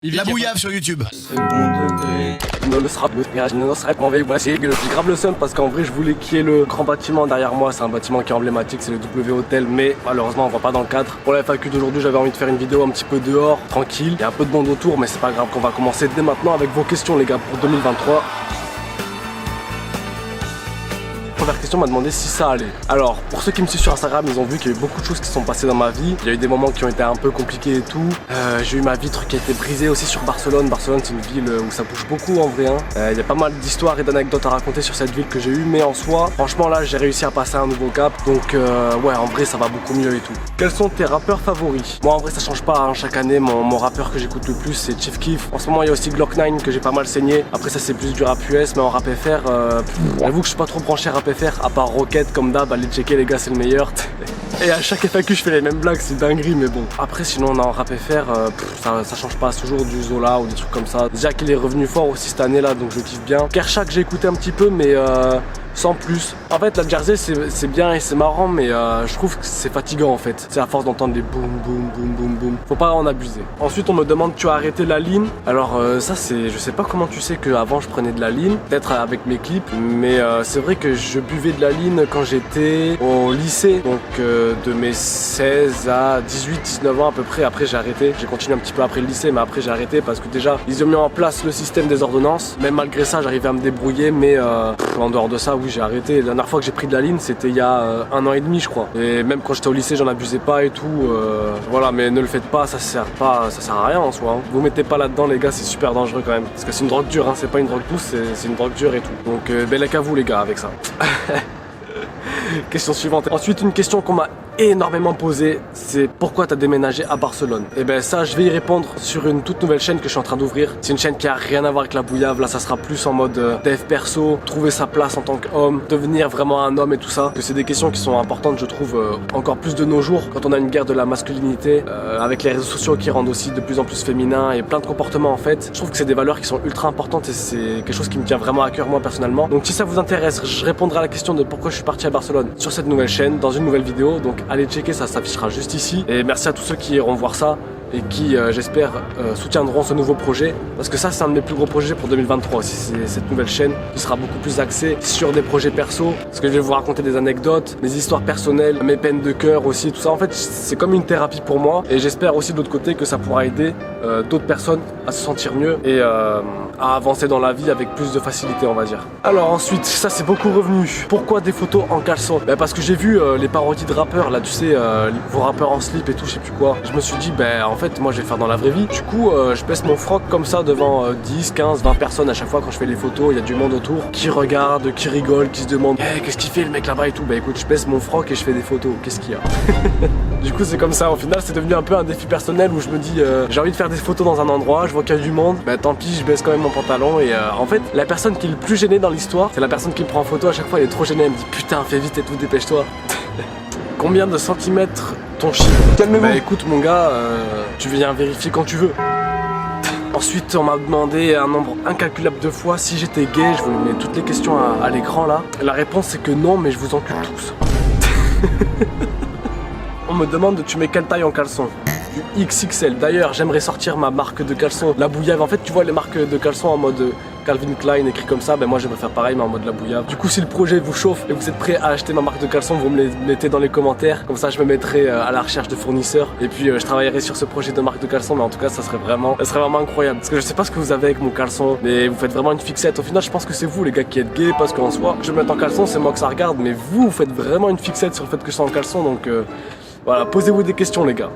La bouillave sur YouTube. J'ai grave le seum parce qu'en vrai je voulais qu'il y ait le grand bâtiment derrière moi. C'est un bâtiment qui est emblématique, c'est le W Hotel, mais malheureusement on voit pas dans le cadre. Pour la FAQ d'aujourd'hui, j'avais envie de faire une vidéo un petit peu dehors, tranquille. Il y a un peu de monde autour, mais c'est pas grave, qu'on va commencer dès maintenant avec vos questions les gars pour 2023. Première question m'a demandé si ça allait. Alors, pour ceux qui me suivent sur Instagram, ils ont vu qu'il y a eu beaucoup de choses qui sont passées dans ma vie. Il y a eu des moments qui ont été un peu compliqués et tout. J'ai eu ma vitre qui a été brisée aussi sur Barcelone. Barcelone, c'est une ville où ça bouge beaucoup en vrai. Il y a pas mal d'histoires et d'anecdotes à raconter sur cette ville que j'ai eu, mais en soi, franchement là, j'ai réussi à passer un nouveau cap. Donc ouais, en vrai, ça va beaucoup mieux et tout. Quels sont tes rappeurs favoris? Moi, en vrai, ça change pas. Hein. Chaque année, mon rappeur que j'écoute le plus, c'est Chief Keef. En ce moment, il y a aussi Glock 9 que j'ai pas mal saigné. Après, ça c'est plus du rap US, mais en rap FR, j'avoue que je suis pas trop branché rap FR, à part Rocket comme d'hab, allez checker les gars, c'est le meilleur. Et à chaque FAQ je fais les mêmes blagues, c'est dinguerie, mais bon. Après sinon on a en rap FR, ça change pas, c'est toujours du Zola ou des trucs comme ça. Déjà qu'il est revenu fort aussi cette année là, donc je kiffe bien. Kershak j'ai écouté un petit peu, mais sans plus. En fait la Jersey c'est bien et c'est marrant, mais je trouve que c'est fatigant en fait. C'est à force d'entendre des boum boum boum boum boum. Faut pas en abuser. Ensuite on me demande, tu as arrêté la ligne? Alors ça c'est, je sais pas comment tu sais qu'avant je prenais de la ligne, peut-être avec mes clips, mais c'est vrai que je buvais de la ligne quand j'étais au lycée, donc de mes 16 à 18, 19 ans à peu près. Après j'ai arrêté, j'ai continué un petit peu après le lycée, mais après j'ai arrêté parce que déjà ils ont mis en place le système des ordonnances. Même malgré ça j'arrivais à me débrouiller, mais en dehors de ça oui j'ai arrêté. La dernière fois que j'ai pris de la ligne c'était il y a 1 an et demi je crois. Et même quand j'étais au lycée j'en abusais pas et tout. Voilà, mais ne le faites pas, ça sert à rien en soi. Vous mettez pas là-dedans les gars, c'est super dangereux quand même. Parce que c'est une drogue dure, hein. C'est pas une drogue douce, c'est une drogue dure et tout. Donc bellec à vous les gars avec ça. Question suivante. Ensuite une question qu'on m'a énormément posée, c'est pourquoi t'as déménagé à Barcelone? Et ben ça je vais y répondre sur une toute nouvelle chaîne que je suis en train d'ouvrir. C'est une chaîne qui a rien à voir avec la bouillave. Là ça sera plus en mode dev perso, trouver sa place en tant qu'homme, devenir vraiment un homme et tout ça. Que c'est des questions qui sont importantes je trouve encore plus de nos jours quand on a une guerre de la masculinité avec les réseaux sociaux qui rendent aussi de plus en plus féminin et plein de comportements en fait. Je trouve que c'est des valeurs qui sont ultra importantes et c'est quelque chose qui me tient vraiment à cœur moi personnellement. Donc si ça vous intéresse, je répondrai à la question de pourquoi je suis parti à Barcelone sur cette nouvelle chaîne dans une nouvelle vidéo. Donc allez checker, ça s'affichera juste ici. Et merci à tous ceux qui iront voir ça et qui j'espère soutiendront ce nouveau projet, parce que ça c'est un de mes plus gros projets pour 2023 aussi. C'est cette nouvelle chaîne qui sera beaucoup plus axée sur des projets perso, parce que je vais vous raconter des anecdotes, mes histoires personnelles, mes peines de cœur aussi, tout ça en fait c'est comme une thérapie pour moi, et j'espère aussi de l'autre côté que ça pourra aider d'autres personnes à se sentir mieux et à avancer dans la vie avec plus de facilité on va dire. Alors ensuite, ça c'est beaucoup revenu, pourquoi des photos en caleçon? Parce que j'ai vu les parodies de rappeurs là, tu sais, vos rappeurs en slip et tout, je sais plus quoi. Je me suis dit en fait moi je vais faire dans la vraie vie. Du coup je baisse mon froc comme ça devant 10, 15, 20 personnes à chaque fois quand je fais les photos. Il y a du monde autour qui regarde, qui rigole, qui se demande qu'est-ce qu'il fait le mec là-bas et tout. Bah écoute, je baisse mon froc et je fais des photos, qu'est-ce qu'il y a? Du coup c'est comme ça, au final c'est devenu un peu un défi personnel où je me dis j'ai envie de faire des photos dans un endroit, je vois qu'il y a du monde, tant pis je baisse quand même mon pantalon. Et en fait la personne qui est le plus gênée dans l'histoire, c'est la personne qui me prend en photo. À chaque fois elle est trop gênée, elle me dit putain fais vite et tout, dépêche-toi. Combien de centimètres ton chiffre? Calmez-vous. Écoute mon gars, tu viens vérifier quand tu veux. Ensuite on m'a demandé un nombre incalculable de fois si j'étais gay. Je vous mets toutes les questions à l'écran là. La réponse c'est que non, mais je vous encule tous. On me demande tu mets quelle taille en caleçon? Du XXL. D'ailleurs j'aimerais sortir ma marque de caleçon, la bouillave. En fait tu vois les marques de caleçon en mode Calvin Klein écrit comme ça, moi j'aimerais faire pareil mais en mode la bouillave. Du coup si le projet vous chauffe et vous êtes prêt à acheter ma marque de caleçon, vous me les mettez dans les commentaires, comme ça je me mettrai à la recherche de fournisseurs et puis je travaillerai sur ce projet de marque de caleçon. Mais en tout cas ça serait vraiment incroyable, parce que je sais pas ce que vous avez avec mon caleçon, mais vous faites vraiment une fixette. Au final je pense que c'est vous les gars qui êtes gays, parce qu'en soi je me mets en caleçon, c'est moi que ça regarde, mais vous faites vraiment une fixette sur le fait que je sois en caleçon. Donc voilà, posez-vous des questions les gars.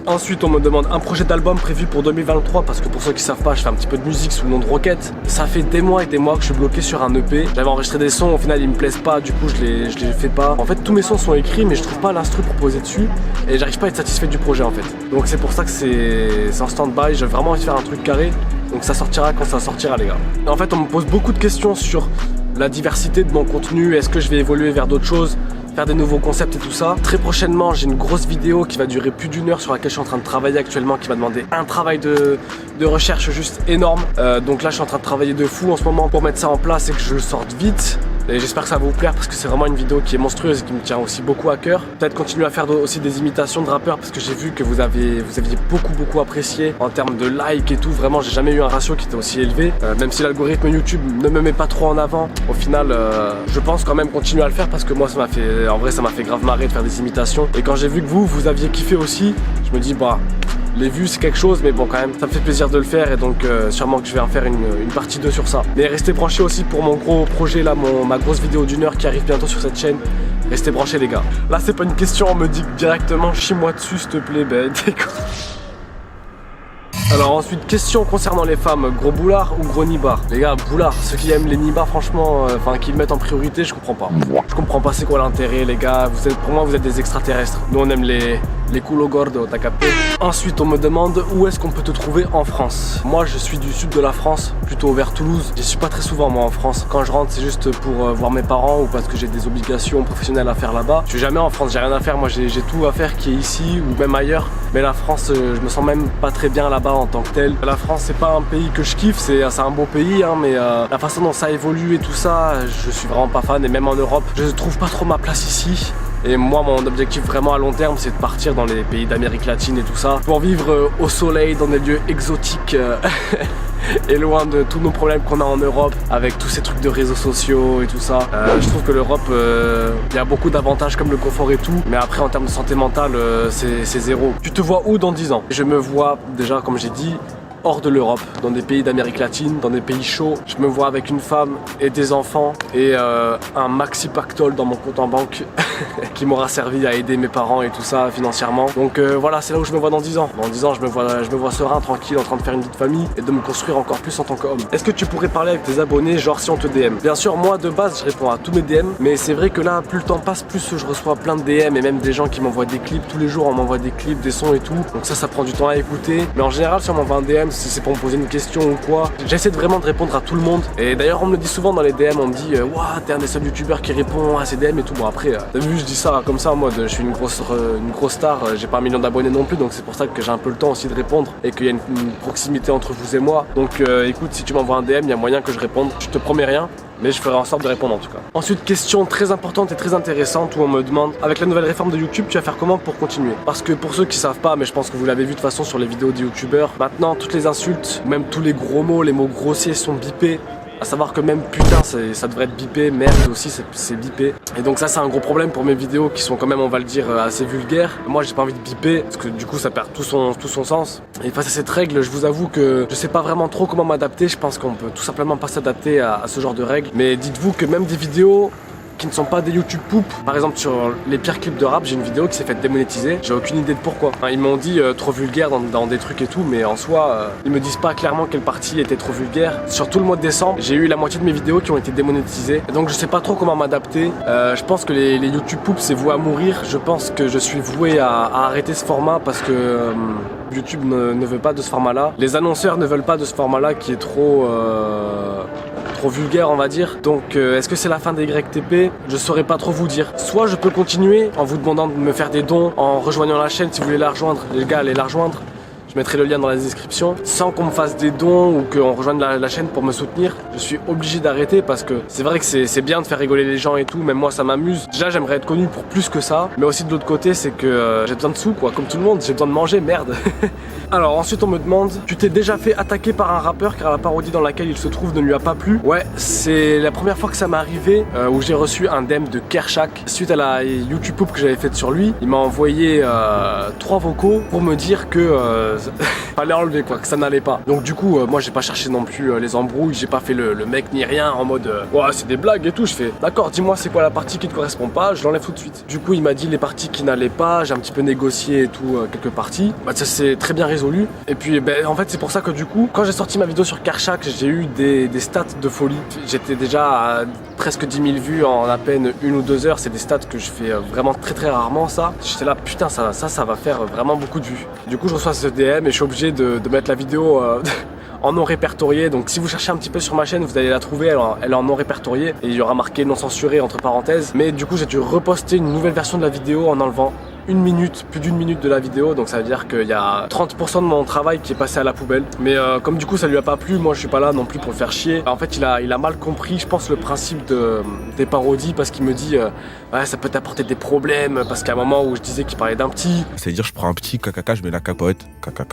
Ensuite on me demande un projet d'album prévu pour 2023, parce que pour ceux qui savent pas, je fais un petit peu de musique sous le nom de Rocket. Ça fait des mois et des mois que je suis bloqué sur un EP. J'avais enregistré des sons, au final ils me plaisent pas, du coup je les fais pas. En fait tous mes sons sont écrits mais je trouve pas l'instru pour poser dessus, et j'arrive pas à être satisfait du projet en fait. Donc c'est pour ça que c'est en stand-by. J'ai vraiment envie de faire un truc carré, donc ça sortira quand ça sortira les gars. En fait on me pose beaucoup de questions sur la diversité de mon contenu, est-ce que je vais évoluer vers d'autres choses, faire des nouveaux concepts et tout ça. Très prochainement j'ai une grosse vidéo qui va durer plus d'1 heure, sur laquelle je suis en train de travailler actuellement, qui va demander un travail de recherche juste énorme. Donc là je suis en train de travailler de fou en ce moment pour mettre ça en place et que je le sorte vite. et j'espère que ça va vous plaire parce que c'est vraiment une vidéo qui est monstrueuse et qui me tient aussi beaucoup à cœur. Peut-être continuer à faire aussi des imitations de rappeurs parce que j'ai vu que vous aviez beaucoup apprécié en termes de likes et tout. Vraiment, j'ai jamais eu un ratio qui était aussi élevé. Même si l'algorithme YouTube ne me met pas trop en avant, au final, je pense quand même continuer à le faire parce que moi, en vrai, ça m'a fait grave marrer de faire des imitations. Et quand j'ai vu que vous aviez kiffé aussi, je me dis bah. Les vues c'est quelque chose mais bon quand même ça me fait plaisir de le faire et donc sûrement que je vais en faire une partie 2 sur ça. Mais restez branchés aussi pour mon gros projet là, ma grosse vidéo d'1 heure qui arrive bientôt sur cette chaîne. Restez branchés les gars. Là c'est pas une question, on me dit directement chie-moi dessus s'il te plaît, ben Alors ensuite, question concernant les femmes, gros boulard ou gros nibar? Les gars, boulard, ceux qui aiment les nibars franchement, qui le mettent en priorité, je comprends pas. Je comprends pas c'est quoi l'intérêt les gars, pour moi vous êtes des extraterrestres. Nous on aime les culo gordo, t'as capté? Ensuite on me demande où est-ce qu'on peut te trouver en France. Moi je suis du sud de la France, plutôt vers Toulouse. J'y suis pas très souvent moi en France. Quand je rentre c'est juste pour voir mes parents ou parce que j'ai des obligations professionnelles à faire là-bas. Je suis jamais en France, j'ai rien à faire, moi j'ai tout à faire qui est ici ou même ailleurs. Mais la France, je me sens même pas très bien là-bas en tant que tel. La France c'est pas un pays que je kiffe, c'est un beau pays hein, mais la façon dont ça évolue et tout ça, je suis vraiment pas fan. Et même en Europe, je trouve pas trop ma place ici. Et moi mon objectif vraiment à long terme c'est de partir dans les pays d'Amérique latine et tout ça pour vivre au soleil dans des lieux exotiques et loin de tous nos problèmes qu'on a en Europe avec tous ces trucs de réseaux sociaux et tout ça. Je trouve que l'Europe, il y a beaucoup d'avantages comme le confort et tout, mais après en termes de santé mentale c'est zéro. Tu te vois où dans 10 ans? Je me vois déjà comme j'ai dit hors de l'Europe, dans des pays d'Amérique latine, dans des pays chauds. Je me vois avec une femme et des enfants et un maxi pactole dans mon compte en banque qui m'aura servi à aider mes parents et tout ça financièrement. Donc voilà, c'est là où je me vois dans 10 ans. Dans 10 ans, je me vois serein, tranquille, en train de faire une vie de famille et de me construire encore plus en tant qu'homme. Est-ce que tu pourrais parler avec tes abonnés, genre si on te DM? Bien sûr, moi de base, je réponds à tous mes DM, mais c'est vrai que là, plus le temps passe, plus je reçois plein de DM et même des gens qui m'envoient des clips. Tous les jours, on m'envoie des clips, des sons et tout. Donc ça prend du temps à écouter. Mais en général, si on m'envoie un DM, si c'est pour me poser une question ou quoi, j'essaie vraiment de répondre à tout le monde. Et d'ailleurs on me le dit souvent dans les DM, on me dit waouh t'es un des seuls youtubeurs qui répond à ces DM et tout. Bon après t'as vu je dis ça comme ça en mode je suis une grosse star, j'ai pas 1 million d'abonnés non plus, donc c'est pour ça que j'ai un peu le temps aussi de répondre et qu'il y a une proximité entre vous et moi. Donc écoute, si tu m'envoies un DM, il y a moyen que je réponde. Je te promets rien, mais je ferai en sorte de répondre en tout cas. Ensuite, question très importante et très intéressante où on me demande avec la nouvelle réforme de YouTube, tu vas faire comment pour continuer? Parce que pour ceux qui savent pas, mais je pense que vous l'avez vu de toute façon sur les vidéos des youtubeurs, maintenant toutes les insultes, même tous les gros mots, les mots grossiers sont bipés. À savoir que même putain ça devrait être bipé, merde aussi c'est bipé. Et donc ça c'est un gros problème pour mes vidéos qui sont quand même on va le dire assez vulgaires. Moi j'ai pas envie de biper parce que du coup ça perd tout son sens. Et face à cette règle je vous avoue que je sais pas vraiment trop comment m'adapter. Je pense qu'on peut tout simplement pas s'adapter à ce genre de règles. Mais dites-vous que même des vidéos qui ne sont pas des YouTube poop. Par exemple sur les pires clips de rap, j'ai une vidéo qui s'est faite démonétiser. J'ai aucune idée de pourquoi. Enfin, ils m'ont dit trop vulgaire dans des trucs et tout, mais en soi, ils me disent pas clairement quelle partie était trop vulgaire. Sur tout le mois de décembre, j'ai eu la moitié de mes vidéos qui ont été démonétisées. Et donc je sais pas trop comment m'adapter. Je pense que les YouTube poop c'est voué à mourir. Je pense que je suis voué à arrêter ce format parce que YouTube ne veut pas de ce format-là. Les annonceurs ne veulent pas de ce format-là qui est trop vulgaire on va dire. Donc est-ce que c'est la fin des YTP? Je saurais pas trop vous dire. Soit je peux continuer en vous demandant de me faire des dons en rejoignant la chaîne. Si vous voulez la rejoindre, les gars allez la rejoindre. Je mettrai le lien dans la description. Sans qu'on me fasse des dons ou qu'on rejoigne la chaîne pour me soutenir, je suis obligé d'arrêter parce que c'est vrai que c'est bien de faire rigoler les gens et tout. Même moi ça m'amuse. Déjà j'aimerais être connu pour plus que ça. Mais aussi de l'autre côté c'est que j'ai besoin de sous quoi. Comme tout le monde, j'ai besoin de manger, merde. Alors ensuite on me demande, tu t'es déjà fait attaquer par un rappeur car la parodie dans laquelle il se trouve ne lui a pas plu? Ouais, c'est la première fois que ça m'est arrivé où j'ai reçu un DM de Kershak suite à la YouTube poop que j'avais faite sur lui. Il m'a envoyé 3 vocaux pour me dire que fallait enlever quoi, que ça n'allait pas. Donc du coup moi j'ai pas cherché non plus les embrouilles, j'ai pas fait le mec ni rien en mode ouais c'est des blagues et tout. Je fais d'accord, dis-moi c'est quoi la partie qui te correspond pas, je l'enlève tout de suite. Du coup il m'a dit les parties qui n'allaient pas, j'ai un petit peu négocié et tout quelques parties. Bah ça c'est très bien résolu. Et puis ben, en fait c'est pour ça que du coup quand j'ai sorti ma vidéo sur Kershak j'ai eu des stats de folie. J'étais déjà à presque 10 000 vues en à peine 1 ou 2 heures. C'est des stats que je fais vraiment très rarement ça. J'étais là putain ça va faire vraiment beaucoup de vues. Du coup je reçois ce DM et je suis obligé de mettre la vidéo en non répertorié. Donc si vous cherchez un petit peu sur ma chaîne vous allez la trouver, elle est en non répertorié et il y aura marqué non censuré entre parenthèses. Mais du coup j'ai dû reposter une nouvelle version de la vidéo en enlevant une minute, plus d'une minute de la vidéo, donc ça veut dire qu'il y a 30% de mon travail qui est passé à la poubelle. Mais comme du coup ça lui a pas plu, moi je suis pas là non plus pour le faire chier. En fait il a mal compris, je pense, le principe des parodies, parce qu'il me dit ouais, ça peut t'apporter des problèmes, parce qu'à un moment où je disais qu'il parlait d'un petit. C'est-à-dire je prends un petit caca, je mets la capote, caca,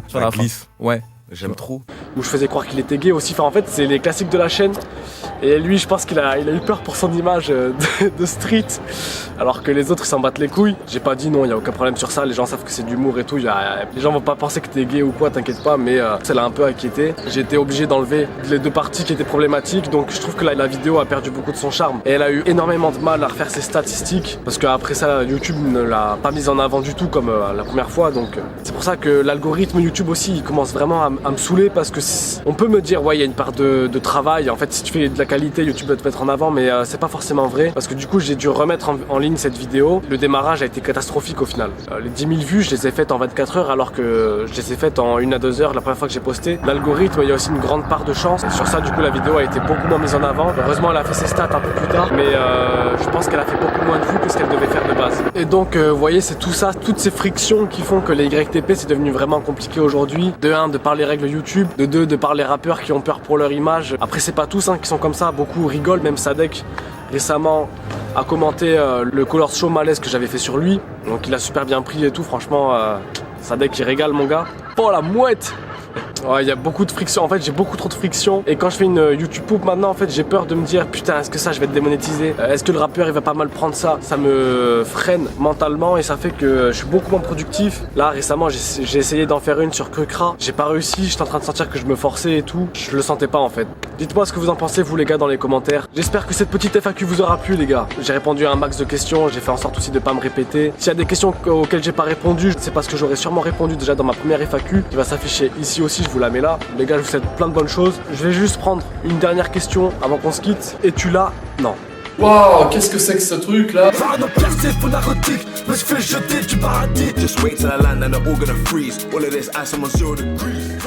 Sur ça la fin. glisse. Ouais. J'aime trop. Où je faisais croire qu'il était gay aussi. Enfin, en fait, c'est les classiques de la chaîne. Et lui, je pense qu'il a eu peur pour son image de street. Alors que les autres, ils s'en battent les couilles. J'ai pas dit non, il y a aucun problème sur ça. Les gens savent que c'est de l'humour et tout. Les gens vont pas penser que t'es gay ou quoi, t'inquiète pas. Mais ça l'a un peu inquiété. J'ai été obligé d'enlever les deux parties qui étaient problématiques. Donc je trouve que la vidéo a perdu beaucoup de son charme. Et elle a eu énormément de mal à refaire ses statistiques. Parce qu'après ça, YouTube ne l'a pas mise en avant du tout comme la première fois. Donc c'est pour ça que l'algorithme YouTube aussi, il commence vraiment à me saouler, parce que on peut me dire ouais, il y a une part de travail, en fait si tu fais de la qualité YouTube va te mettre en avant, mais c'est pas forcément vrai, parce que du coup j'ai dû remettre en ligne cette vidéo. Le démarrage a été catastrophique au final. Les 10 000 vues je les ai faites en 24 heures, alors que je les ai faites en 1 à 2 heures la première fois que j'ai posté. L'algorithme, il y a aussi une grande part de chance, et sur ça du coup la vidéo a été beaucoup moins mise en avant. Heureusement elle a fait ses stats un peu plus tard, mais je pense qu'elle a fait beaucoup moins de vues que ce qu'elle devait faire de base. Et donc vous voyez, c'est tout ça, toutes ces frictions qui font que les YTP c'est devenu vraiment compliqué aujourd'hui. De 1, de par les règles YouTube, de 2, de par les rappeurs qui ont peur pour leur image. Après c'est pas tous qui sont comme ça, beaucoup rigolent, même Sadek récemment a commenté le Color Show malaise que j'avais fait sur lui, donc il a super bien pris et tout, franchement Sadek il régale mon gars. Oh la mouette! Ouais, il y a beaucoup de friction, en fait j'ai beaucoup trop de friction, et quand je fais une YouTube poupe maintenant, en fait j'ai peur de me dire putain, est-ce que ça je vais être démonétisé, est-ce que le rappeur il va pas mal prendre ça. Ça me freine mentalement et ça fait que je suis beaucoup moins productif. Là récemment j'ai essayé d'en faire une sur Crukra, j'ai pas réussi, j'étais en train de sentir que je me forçais et tout, je le sentais pas en fait. Dites-moi ce que vous en pensez vous les gars dans les commentaires. J'espère que cette petite FAQ vous aura plu les gars. J'ai répondu à un max de questions, j'ai fait en sorte aussi de pas me répéter. S'il y a des questions auxquelles j'ai pas répondu, c'est parce que j'aurais sûrement répondu déjà dans ma première FAQ qui va s'afficher ici aussi, je vous la mets là. Les gars, je vous souhaite plein de bonnes choses. Je vais juste prendre une dernière question avant qu'on se quitte. Es-tu là? Non. Waouh, qu'est-ce que c'est que ce truc là? Me suis fait jeter du paradis. Just wait till I land and they're all gonna freeze. All of this ice, I'm on 0 degrees.